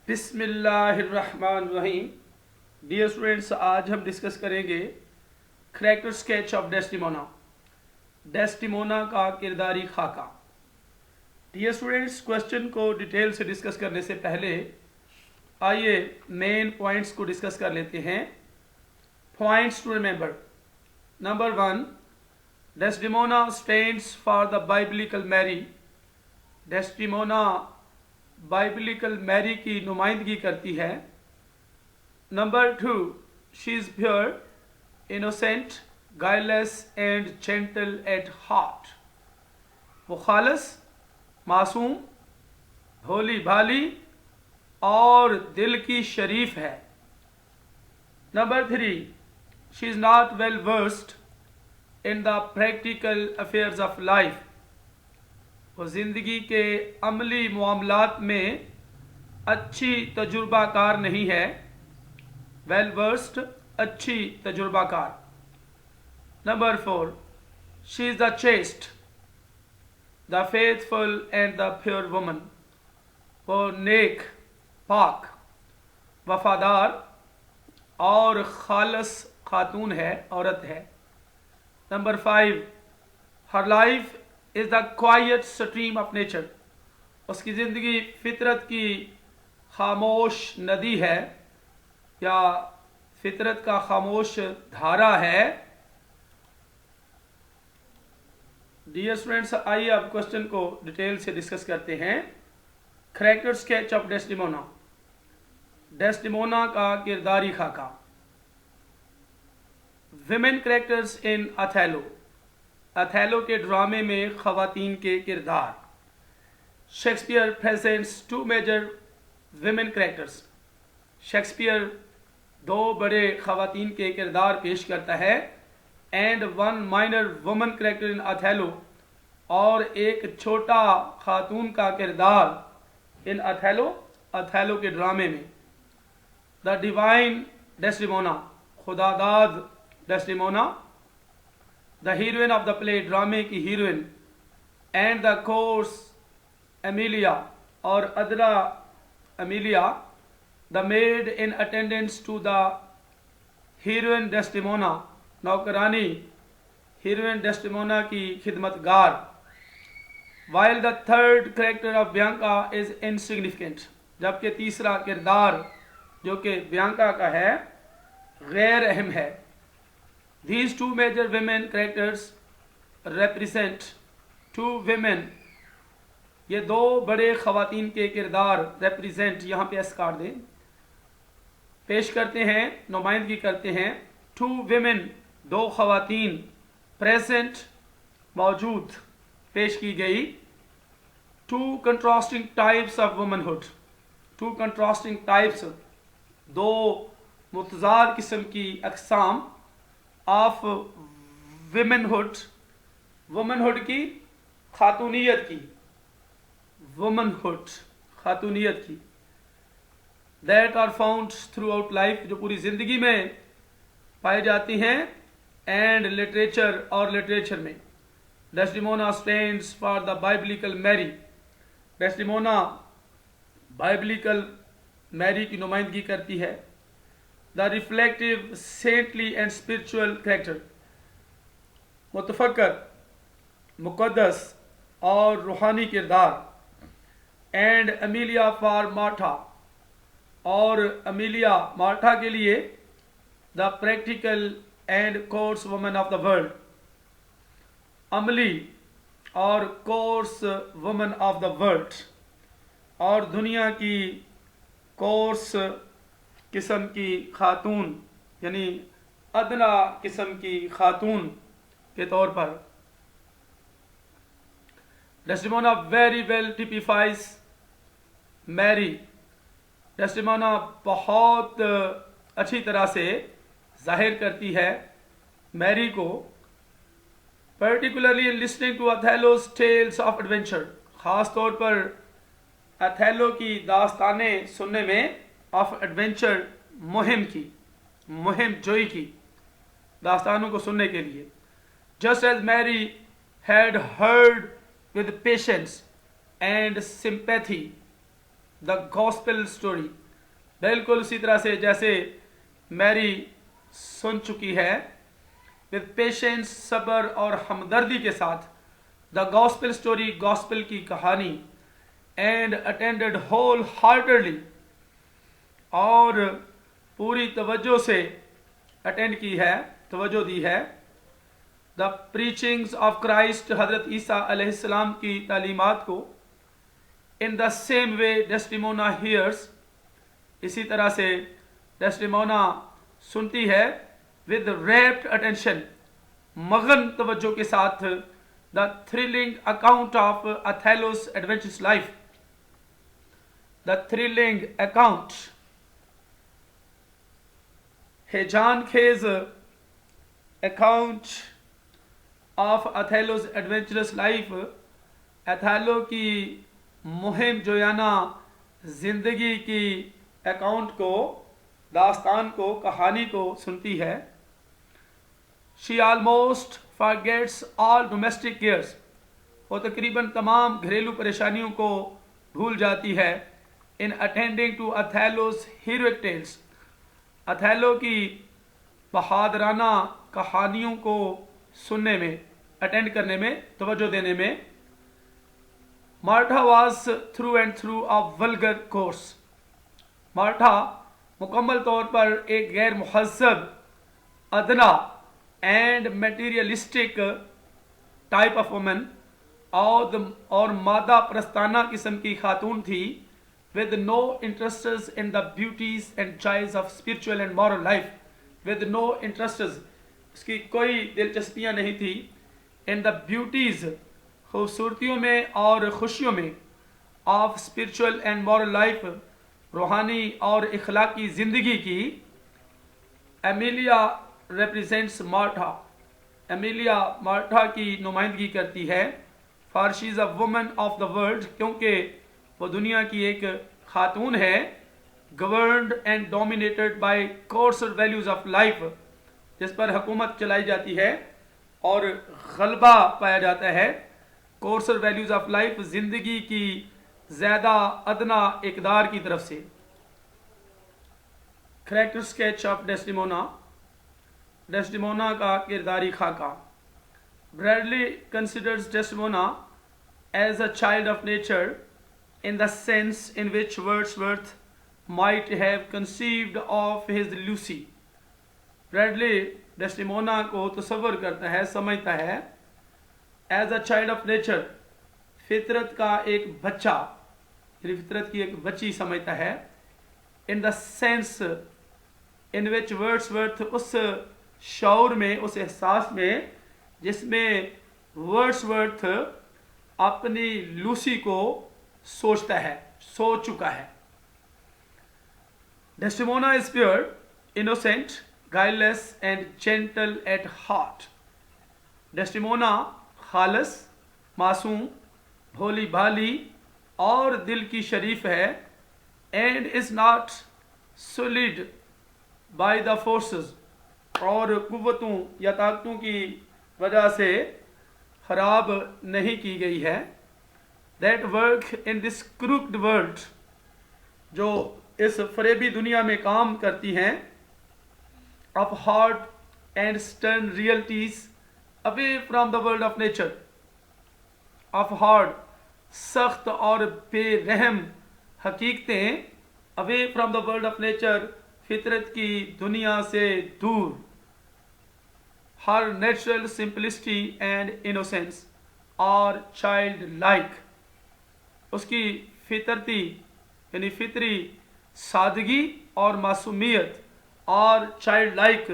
बिस्मिल्लाहिर्रहमानिर्रहीम। Dear students, आज हम डिस्कस करेंगे character sketch of Desdemona, Desdemona का किरदारी खाका। डियर स्टूडेंट्स, क्वेश्चन को डिटेल से डिस्कस करने से पहले आइए मेन पॉइंट्स को डिस्कस कर लेते हैं। Points to remember. Number 1, Desdemona stands for the biblical Mary. Desdemona biblical Mary की नुमाइंदगी करती है। Number 2, she is pure, innocent, guileless and gentle at heart. वो खालस, मासूम, भोली भाली और दिल की शरीफ है। Number 3, she is not well versed in the practical affairs of life. वो ज़िंदगी के अमली मामलात में अच्छी तजुर्बाकार नहीं है। वेल वर्स्ड, अच्छी तजुर्बाकार। Number 4, she is the chaste, the faithful and the pure woman. वो नेक, पाक, वफादार और खालस खातून है, औरत है। Number 5, her life is the quiet stream of nature. उसकी ज़िंदगी फितरत की खामोश नदी है या फितरत का खामोश धारा है। डियर स्टूडेंट्स, आइए अब क्वेश्चन को डिटेल से डिस्कस करते हैं। Character sketch of Desdemona, Desdemona का किरदारी खाका। विमेन करैक्टर्स इन अथेलो। अथेलो के ड्रामे में खवातीन के किरदार। Shakespeare presents 2 major women characters. Shakespeare 2 बड़े खवातीन के किरदार पेश करता है। And 1 minor woman character in Othello, और एक छोटा खातून का किरदार इन अथेलो, अथेलो के ड्रामे में। द डिवाइन डेस्टिमोना, खुदादाद Desdemona. The heroine of the play, ड्रामे की heroine. And the coarse Emilia, और अदरा Emilia, the maid in attendance to the heroine Desdemona, नौकरानी हीरोइन डेस्टिमोना की खिदमतगार। While the third character of Bianca is insignificant, जबकि तीसरा किरदार जो कि बियांका का है गैर अहम है। These 2 major women characters represent 2 women, ये 2 बड़े खवातीन के किरदार represent, यहाँ पे एस काट दें, पेश करते हैं, नुमाइंदगी करते हैं। 2 women, 2 खवातीन, present, मौजूद, पेश की गई। 2 contrasting types of womanhood, 2 contrasting types, 2 मुतज़ाद किस्म की अक़साम ऑफ विमेनहुड, वुमनहुड की, खातूनियत की, वुमनहुड, खातूनियत की। That are found throughout life, जो पूरी ज़िंदगी में पाई जाती हैं। एंड लिटरेचर, और लिटरेचर में। Desdemona stands for the biblical Mary. Desdemona biblical Mary की नुमाइंदगी करती है। The reflective, saintly and spiritual character, मुतफक्कर, मुक़द्दस और रूहानी किरदार। एंड अमीलिया फॉर मार्था, और अमीलिया मार्था के लिए the practical and coarse woman of the world, अमली और coarse woman of the world, और दुनिया की कोर्स किस्म की खातून, यानी अदना किस्म की खातून के तौर पर। Desdemona very well typifies Mary. Desdemona बहुत अच्छी तरह से जाहिर करती है मैरी को। Particularly in listening to Othello's tales of adventure, ख़ास तौर पर अथेलो की दास्तानें सुनने में, ऑफ एडवेंचर, मुहिम की, मुहिम जोई की दास्तानों को सुनने के लिए। Just as Mary had heard with patience and sympathy the gospel story, बिल्कुल उसी तरह से जैसे मैरी सुन चुकी है, विद पेशेंस, सब्र और हमदर्दी के साथ द गॉस्पेल स्टोरी, गॉस्पेल की कहानी, एंड अटेंडेड होल हार्टेडली, और पूरी तवज्जो से अटेंड की है, तवज्जो दी है, द प्रीचिंग्स ऑफ क्राइस्ट, हजरत ईसा अलैहिस्सलाम की तालीमात को, in the same way Desdemona hears, इसी तरह से डेस्टिमोना सुनती है, विद रैप्ट अटेंशन, मगन तवज्जो के साथ, the thrilling account of Othello's adventurous life, the thrilling account, हेजान खेज account of Othello's adventurous life, Othello की मुहिम जोयाना जिंदगी की अकाउंट को, दास्तान को, कहानी को सुनती है। She almost forgets all domestic cares, वो तकरीबन तमाम घरेलू परेशानियों को भूल जाती है, in attending to Othello's heroic tales, Othello की बहादराना कहानियों को सुनने में, अटेंड करने में, तवज्जो देने में। Martha was through and through a vulgar coarse, Martha मुकम्मल तौर पर एक गैर मुहज़्ज़ब, अदना and materialistic type of woman, और मादा प्रस्ताना किस्म की खातून थी, with no interests in the beauties and joys of spiritual and moral life, with no interests, उसकी कोई दिलचस्पियाँ नहीं थी, इन द ब्यूटीज, खूबसूरतियों में और खुशियों में, of spiritual and moral life, रूहानी और इखलाकी ज़िंदगी की। Emilia represents Martha, Emilia Martha की नुमाइंदगी करती है, for she is a woman of the world, क्योंकि वो दुनिया की एक खातून है, governed and dominated by courser values of life, जिस पर हुकूमत चलाई जाती है और गलबा पाया जाता है, कोर्सर वैल्यूज़ ऑफ लाइफ, ज़िंदगी की ज़्यादा अदना इकदार की तरफ से। Character sketch of Desdemona, Desdemona का किरदारी खाका। Bradley considers Desdemona as a child of nature in the sense in which Wordsworth might have conceived of his Lucy. Bradley Desdemona को तसव्वुर करता है, समझता है, as a child of nature, फितरत का एक बच्चा, यानी फितरत की एक बच्ची समझता है, in the sense in which Wordsworth, उस शौर में, उस एहसास में जिसमें वर्ड्सवर्थ अपनी लूसी को सोचता है, सोच चुका है। Desdemona is pure, innocent, guileless and gentle at heart. Desdemona खालस, मासूम, भोली भाली और दिल की शरीफ है, and is not sullied by the forces, और कुव्वतों या ताकतों की वजह से खराब नहीं की गई है। That work in this crooked world, जो इस फरेबी दुनिया में काम करती हैं, of hard and stern realities away from the world of nature, of hard, सख्त और बेरहम हकीकतें, away from the world of nature, फितरत की दुनिया से दूर। Her natural simplicity and innocence और चाइल्ड लाइक, उसकी फितरती यानी फितरी सादगी और मासूमियत और चाइल्ड लाइक,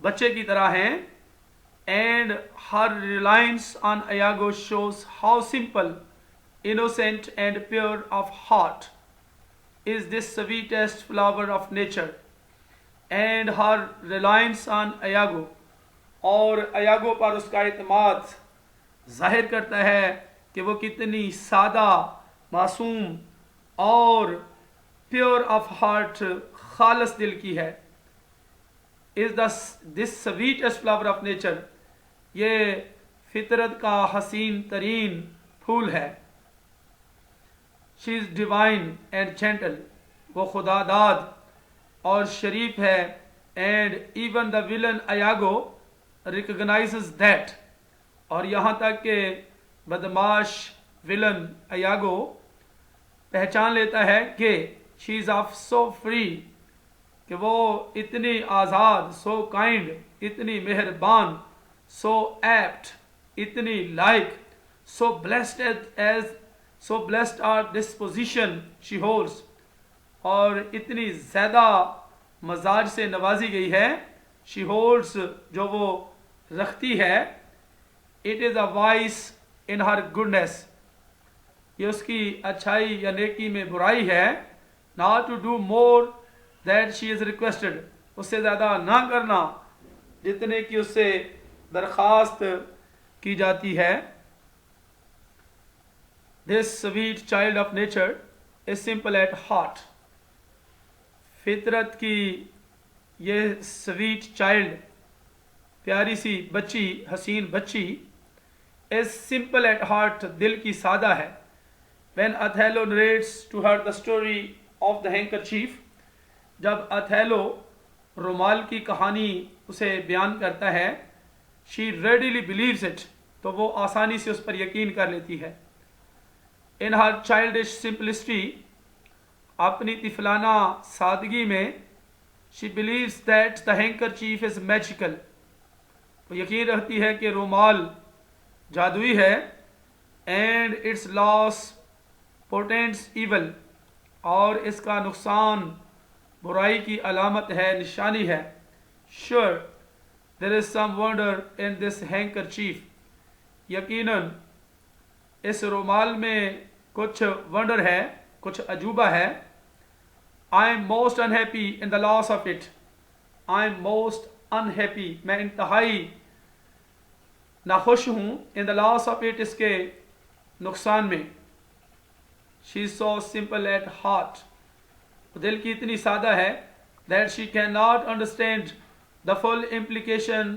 बच्चे की तरह हैं। And her reliance on Iago shows how simple, innocent and pure of heart is this sweetest flower of nature. And her reliance on Iago, और अयागो पर उसका इत्माद जाहिर करता है कि वो कितनी सादा, मासूम और प्योर ऑफ हार्ट, खालस दिल की है। Is this sweetest flower of nature, ये फितरत का हसीन तरीन फूल है। She is divine and gentle, वो खुदादाद और शरीफ है. And even the villain Iago recognizes that, और यहाँ तक के बदमाश विलन अयागो पहचान लेता है कि she is of so free, कि वो इतनी आज़ाद, सो काइंड, इतनी मेहरबान, सो एप्ट, इतनी like, so blessed a disposition she holds, और इतनी ज़्यादा मजाज से नवाजी गई है. शी होल्ड्स, जो वो रखती है. It is a vice in her goodness, ये उसकी अच्छाई या नेकी में बुराई है. Not to do more that she is requested, उससे ज़्यादा ना करना जितने की उससे दरख्वास्त की जाती है. This sweet child of nature is simple at heart, फितरत की ये स्वीट चाइल्ड, प्यारी सी बच्ची, हसीन बच्ची, इज सिंपल एट हार्ट, दिल की सादा है. When Othello narrates to her the story of the handkerchief, जब अथेलो रुमाल की कहानी उसे बयान करता है, she readily believes it, तो वो आसानी से उस पर यकीन कर लेती है. In her childish simplicity, अपनी तिफलाना सादगी में, she believes that the handkerchief is magical, वो यकीन रखती है कि रुमाल जादुई है. And its loss portends evil, और इसका नुकसान बुराई की अलामत है, निशानी है. Sure, there is some wonder in this handkerchief, यकीनन इस रुमाल में कुछ वंडर है, कुछ अजूबा है. I am most unhappy in the loss of it, I am most unhappy, मैं इंतहाई नाखुश हूँ, in the loss of it, इसके नुकसान में. She is so simple at heart, दिल की इतनी सादा है, that she cannot understand the full implication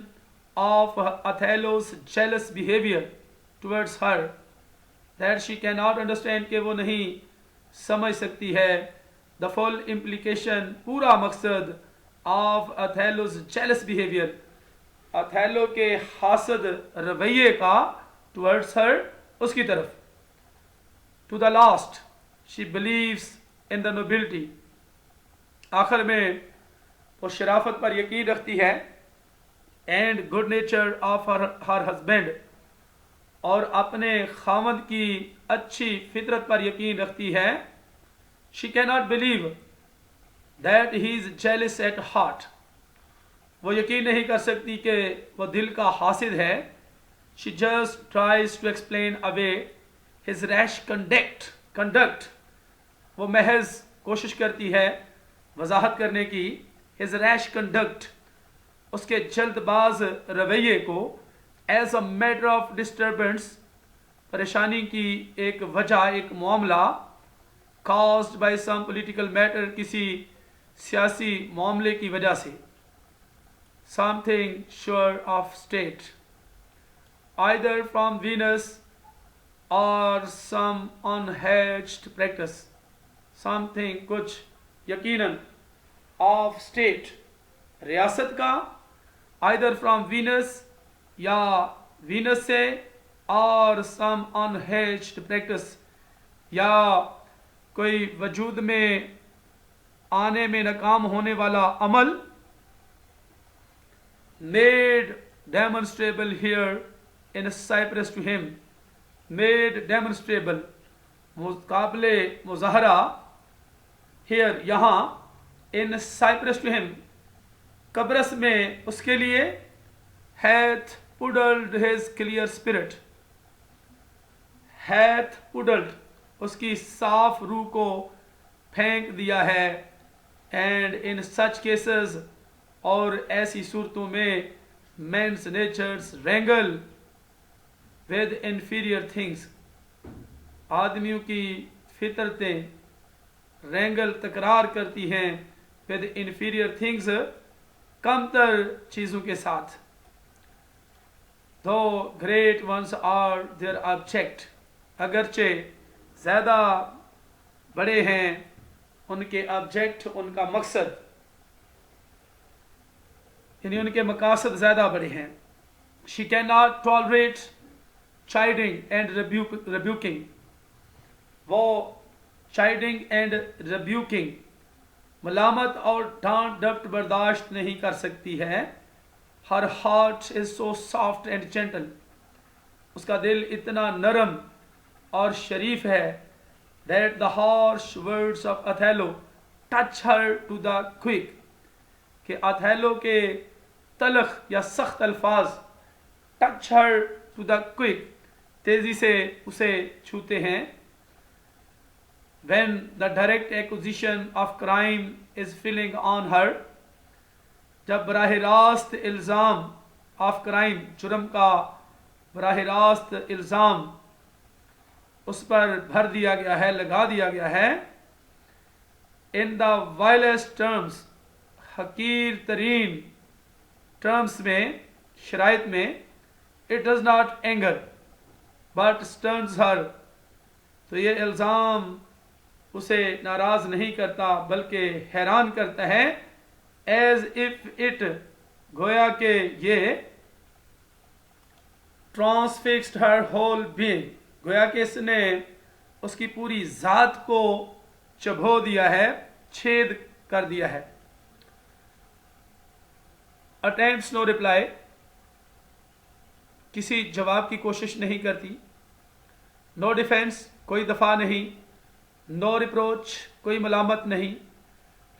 of Othello's jealous behavior towards her, that she cannot understand, कि वो नहीं समझ सकती है the full implication, पूरा मकसद of Othello's jealous behavior, Othello के हासद रवैये का towards her, उसकी तरफ. To the last, she believes in the nobility, आखिर में वो शराफत पर यकीन रखती है. And good nature of her husband, और अपने खामद की अच्छी फितरत पर यकीन रखती है. She cannot believe that he is jealous at heart, वो यकीन नहीं कर सकती कि वो दिल का हासिद है. She just tries to explain away his rash conduct, वो महज कोशिश करती है वजाहत करने की. His rash conduct, उसके जल्दबाज रवैये को. As a matter of disturbance, परेशानी की एक वजह, एक मामला. Caused by some political matter, किसी सियासी मामले की वजह से. Something sure of state, either from Venus or some unhatched practice. Something, कुछ, यकीनन, of state, रियासत का, either from Venus, या Venus से, और some unhatched practice, या कोई वजूद में आने में नाकाम होने वाला अमल. Made demonstrable here in Cyprus to him, made demonstrable, मुकाबले मुज़ाहरा, here, यहाँ, in Cyprus to him, कब्रस में उसके लिए. Hath puddled his clear spirit, hath puddled, उसकी साफ रूह को फेंक दिया है. And in such cases, और ऐसी सूरतों में, men's natures wrangle with inferior things, आदमियों की फितरतें रैंगल तकरार करती हैं with inferior things, कमतर चीज़ों के साथ. Though great ones are their object, अगरचे ज़्यादा बड़े हैं, उनके ऑब्जेक्ट, उनका मकसद, यानी उनके मकासद ज़्यादा बड़े हैं. She can not tolerate chiding and rebuking. वो चाइडिंग एंड rebuking, मलामत और डांट डपट बर्दाश्त नहीं कर सकती है. Her heart is so soft and gentle. उसका दिल इतना नरम और शरीफ है. That the harsh words of Othello touch her to the quick. कि अथेलो के तलख या सख्त अल्फाज touch her to the quick, तेजी से उसे छूते हैं. when the direct accusation of crime is filling on her, जब बराह रास्त इल्ज़ाम ऑफ क्राइम, जुर्म का बराह रास्त इल्ज़ाम उस पर भर दिया गया है, लगा दिया गया है. इन द वायलेस्ट टर्म्स, हकीर तरीन टर्म्स में, शराइत में, it does not anger but sterns her. तो ये इल्ज़ाम उसे नाराज नहीं करता बल्कि हैरान करता है. एज इफ इट, गोया के ये ट्रांसफिक्स्ड हर होल बीइंग, गोया के इसने उसकी पूरी जात को चबो दिया है, छेद कर दिया है. अटेम्प्ट्स नो रिप्लाई, किसी जवाब की कोशिश नहीं करती. नो डिफेंस, कोई दफा नहीं. नो रिप्रोच, कोई मलामत नहीं.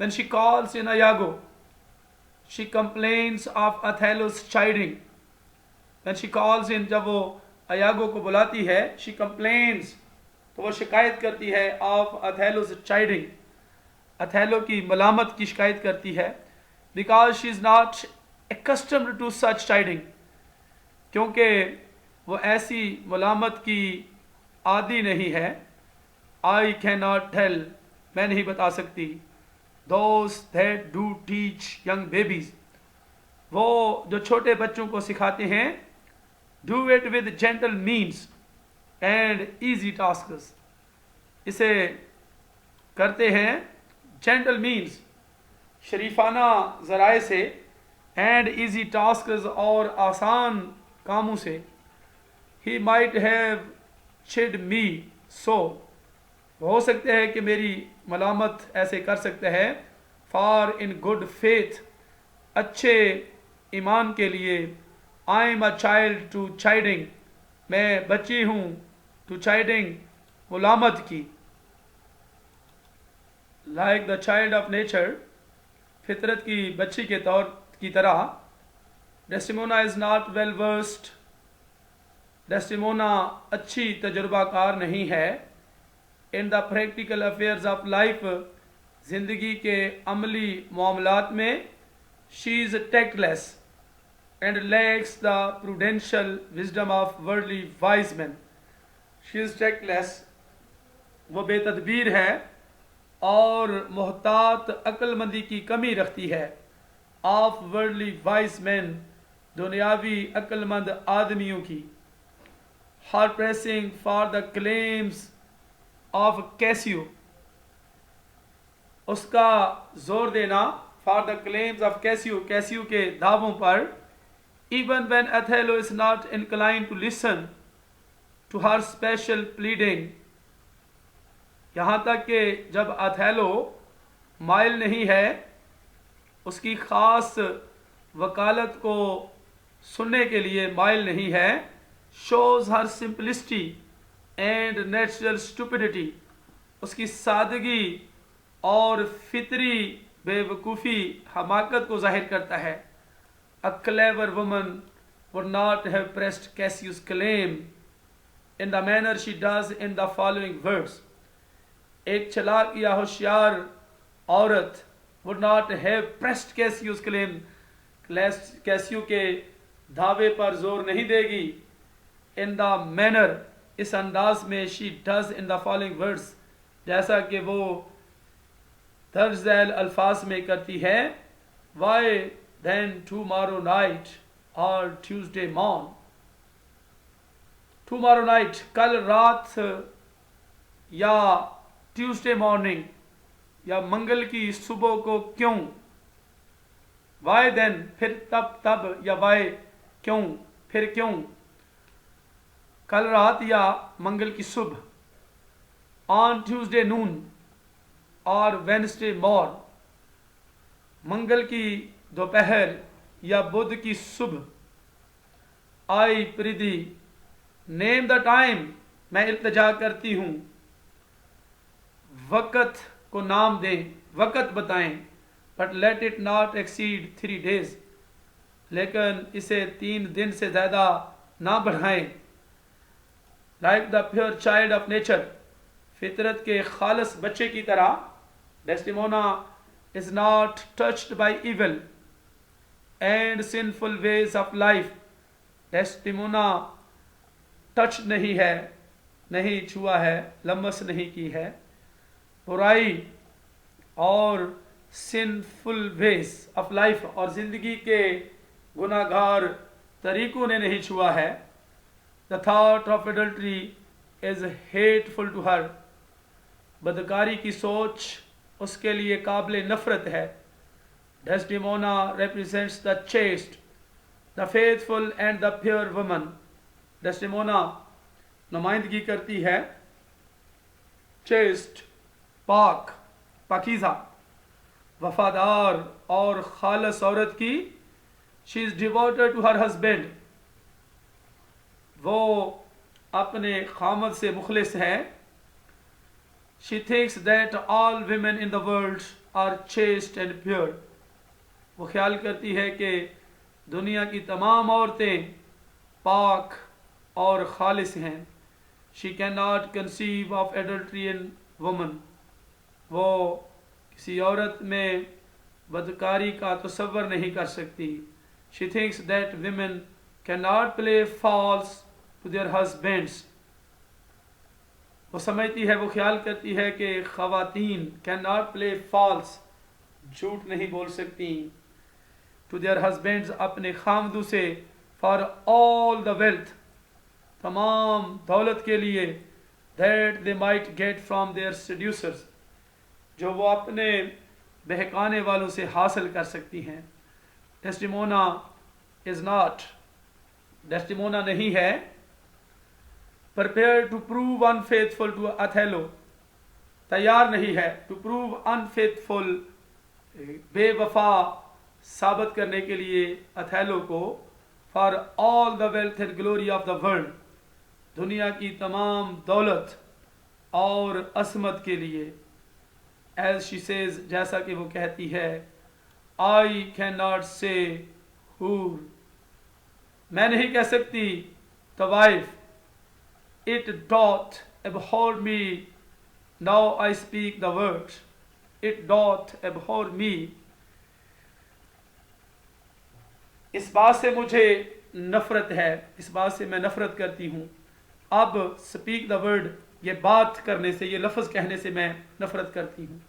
When she calls in Iago, she complains of Othello's chiding. When she calls in, जब वो अयागो को बुलाती है, she complains, तो वो शिकायत करती है of Othello's chiding, अथेलो की मलामत की शिकायत करती है. Because she is not accustomed to such chiding, क्योंकि वो ऐसी मलामत की आदी नहीं है. I cannot tell, मैं नहीं बता सकती. Those that do teach young babies, वो जो छोटे बच्चों को सिखाते हैं, do it with gentle means and easy tasks, इसे करते हैं gentle means, शरीफाना ज़राए से, and easy tasks, और आसान कामों से. He might have chid me so, हो सकते हैं कि मेरी मलामत ऐसे कर सकते हैं. फॉर इन गुड फेथ, अच्छे ईमान के लिए. I am a child to chiding, मैं बच्ची हूँ टू चाइडिंग, मलामत की. Like the child of nature, फितरत की बच्ची के तौर की तरह. Desdemona is not well versed, Desdemona अच्छी तजुर्बाकार नहीं है. In the practical affairs of life, जिंदगी के अमली मामलात में. She is tactless and lacks the prudential wisdom of worldly wise man. She is tactless, वो बेतदबीर है और मोहतात अक्लमंदी की कमी रखती है. ऑफ वर्ल्डली वाइज मैन, दुनियावी अक्लमंद आदमियों की. Her pressing for the claims of Cassio, उसका जोर देना for the claims of Cassio, Cassio के दावों पर. Even when Othello is not incline to listen to her special pleading, यहाँ तक कि जब अथेलो माइल नहीं है उसकी खास वकालत को सुनने के लिए, माइल नहीं है. Shows her simplicity and natural stupidity, उसकी सादगी और फितरी बेवकूफ़ी, हमाकत को जाहिर करता है. A clever woman would not have pressed Cassius claim in the manner she does in the following words. एक चालाक या होशियार औरत would not have pressed Cassius claim, Casio के दावे पर जोर नहीं देगी. इन द मैनर, इस अंदाज में, she does in the following words, जैसा कि वो दर्ज झैल अल्फाज में करती है. वाई देन टुमारो नाइट और ट्यूसडे मॉर्न. टुमारो नाइट, कल रात या ट्यूसडे मॉर्निंग या मंगल की सुबह को क्यों, वाई देन फिर तब या वाई क्यों फिर क्यों, कल रात या मंगल की सुबह, ऑन ट्यूसडे नून और वेडनेसडे मॉर्न, मंगल की दोपहर या बुध की सुबह, आई प्रीति नेम द टाइम, मैं इल्तजा करती हूँ, वक़्त को नाम दें, वक़्त बताएं, but let it not exceed 3 days, लेकिन इसे 3 दिन से ज़्यादा ना बढ़ाएं। Like the pure child of nature, फितरत के खालस बच्चे की तरह, Desdemona is not touched by evil and sinful ways of life, Desdemona touch नहीं है, नहीं छुआ है, लमस नहीं की है, बुराई और सिनफुल वेज ऑफ लाइफ और ज़िंदगी के गुनाहगार तरीकों ने नहीं छुआ है। The thought of adultery is hateful to her, बदकारी की सोच उसके लिए काबिल नफरत है। Desdemona represents the chaste, the faithful and the pure woman, Desdemona नुमाइंदगी करती है चेस्ट, पाक, पाकीज़ा, वफादार और खालस औरत की। She is devoted to her husband, वो अपने खामद से मुखलिस है। She thinks that all women in the world are chaste and pure, वो ख्याल करती है कि दुनिया की तमाम औरतें पाक और खालिस हैं। She can not conceive of adultery in woman, वो किसी औरत में बदकारी का तसव्वुर नहीं कर सकती। She thinks that women can not play false to their husbands, वो समझती है, वो ख्याल करती है कि ख़वातीन कैन नॉट प्ले फॉल्स, झूठ नहीं बोल सकती, टू देयर हस्बैंड्स, अपने खामदू से, फॉर ऑल द वेल्थ, तमाम दौलत के लिए, that they might get from their seducers, जो वो अपने बहकाने वालों से हासिल कर सकती हैं। डेस्टिमोना इज नॉट, डेस्टिमोना नहीं है prepare to prove unfaithful to Othello, तैयार नहीं है टू प्रूव अनफेथफुल, बेवफा साबित करने के लिए अथेलो को, for all the wealth and glory of the world, दुनिया की तमाम दौलत और असमत के लिए। एज शी सेज, जैसा कि वो कहती है, आई कैन नॉट से हूर, मैं नहीं कह सकती the wife, it doth abhor me, now I speak the words, it doth abhor me, इस बात से मुझे नफरत है, इस बात से मैं नफरत करती हूँ। अब स्पीक द वर्ड, ये बात करने से, ये लफ्ज़ कहने से मैं नफरत करती हूँ।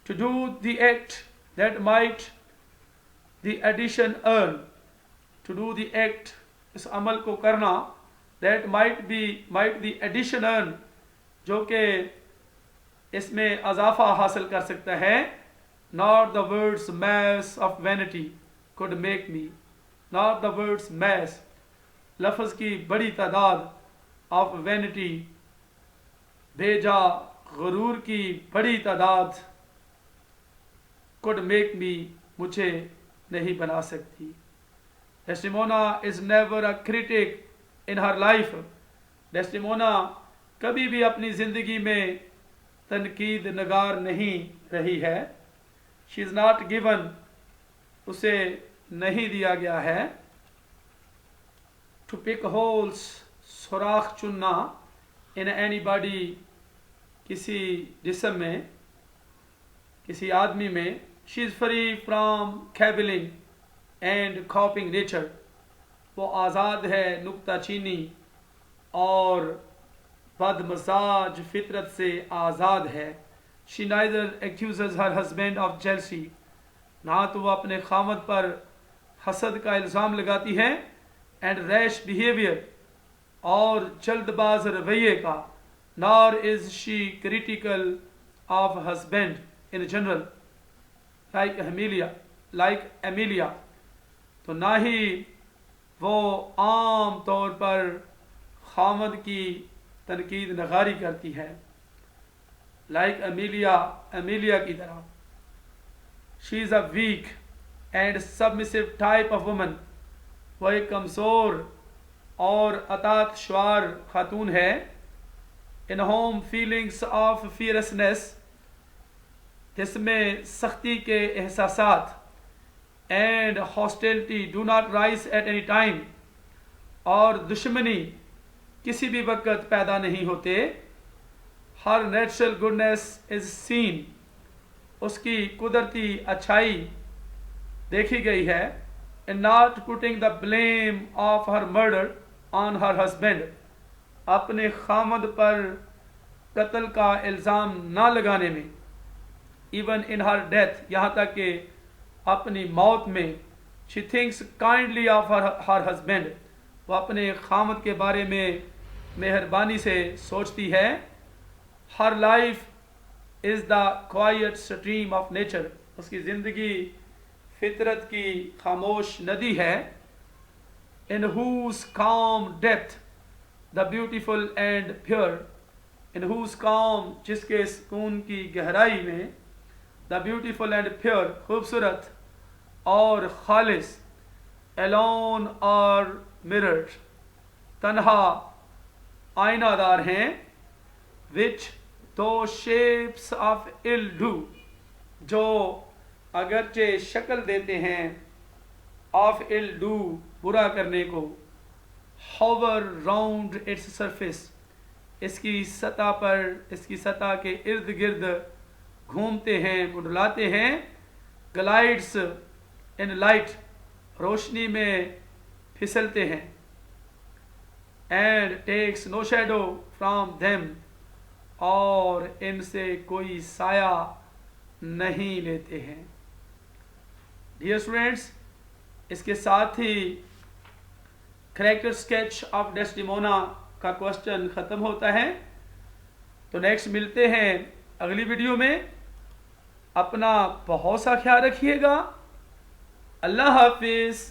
To do the act that might the addition earn, to do the act, इस अमल को करना, that might the addition earn, जो कि इसमें अजाफा हासिल कर सकता है। Not the world's mass of vanity could make me, not the world's mass, लफ्ज़ की बड़ी तादाद, ऑफ वैनिटी, बेजा गुरूर की बड़ी तादाद, कुड मेक मी, मुझे नहीं बना सकती। Desdemona is never a critic in her life, Desdemona कभी भी अपनी ज़िंदगी में तनकीद नगार नहीं रही है। शी इज़ नॉट गिवन, उसे नहीं दिया गया है। टू पिक होल्स, सुराख चुनना, इन एनीबॉडी, किसी जिस्म में, किसी आदमी में। She is free from cavilling and carping nature, वो आज़ाद है नुक्ता चीनी और बदमजाज फितरत से आज़ाद है। She neither accuses her husband of jealousy, ना तो वो अपने खामद पर हसद का इल्ज़ाम लगाती है, एंड रैश बिहेवियर, और जल्दबाज रवैये का, nor is she critical of husband in general, like Amelia. तो ना ही वो आम तौर पर खामद की तनकीद नगारी करती है, लाइक अमीलिया की तरह। She is a weak and submissive type of woman, वह एक कमज़ोर और अतात शुआर खातून है। In whom feelings of fierceness, जिसमें सख्ती के एहसासात and hostility do not rise at any time, और दुश्मनी किसी भी वक्त पैदा नहीं होते। Her natural goodness is seen, उसकी कुदरती अच्छाई देखी गई है। In not putting the blame of her murder on her husband, अपने खामद पर कत्ल का इल्ज़ाम ना लगाने में। इवन इन हर डेथ, यहाँ तक कि अपनी मौत में। She thinks kindly of her husband, वो अपने खामद के बारे में मेहरबानी से सोचती है। Her life is the quiet stream of nature, उसकी ज़िंदगी फितरत की खामोश नदी है। In whose calm depth the beautiful and pure, in whose calm, जिसके सुकून की गहराई में, द ब्यूटीफुल एंड प्योर, खूबसूरत और खालिस, एलोन और मिरर, तन्हा आईनादार हैं। विच दो शेप्स ऑफ इल डू, जो अगरचे शक्ल देते हैं, ऑफ इल डू, बुरा करने को। होवर राउंड इट्स सरफेस, इसकी सतह पर, इसकी सतह के इर्द गिर्द घूमते हैं, मुंडलाते हैं। ग्लाइड्स इन लाइट, रोशनी में फिसलते हैं। And takes no shadow from them, और इनसे कोई साया नहीं लेते हैं। डियर स्टूडेंट्स, इसके साथ ही कैरेक्टर स्केच ऑफ डेस्टिमोना का क्वेश्चन ख़त्म होता है। तो नेक्स्ट मिलते हैं अगली वीडियो में। अपना बहुत सा ख्याल रखिएगा। अल्लाह हाफिज़।